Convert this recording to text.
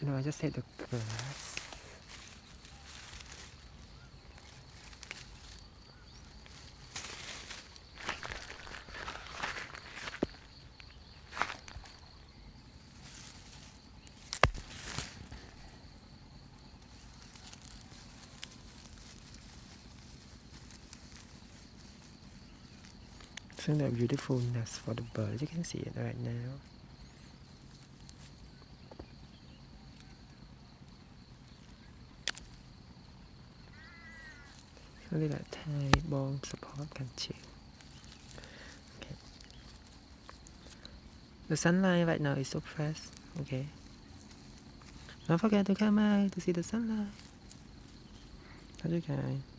No, I just hate the grass. Isn't that beautiful nest for the birds? You can see it right now. Only like tiny bone support can chill. Okay. The sunlight right now is so fresh. Okay. Don't forget to come out to see the sunlight. Love you guys.